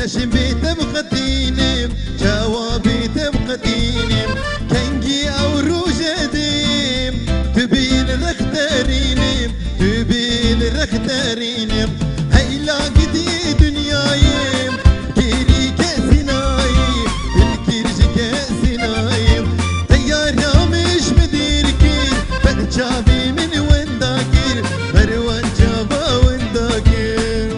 جاشم بتبقى دينم جوابي تبقى دينم كنجي او روجديم تبين رختارينم تبين رختارينم هيلا قدي دنيايم كيري كاسنايم الكيرج كاسنايم تيارا مش مديركير فرجابي من وين داكير مروان جابا وين داكير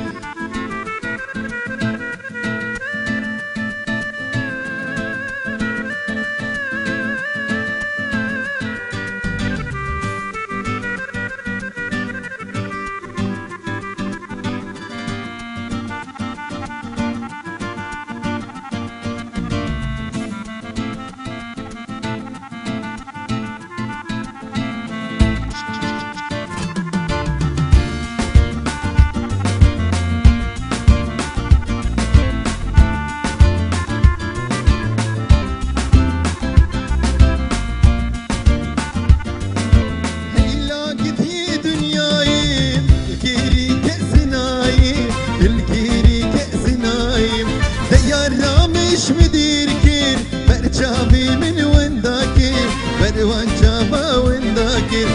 مش مديركين فرجابي من وين داكير مروان جابا وين داكير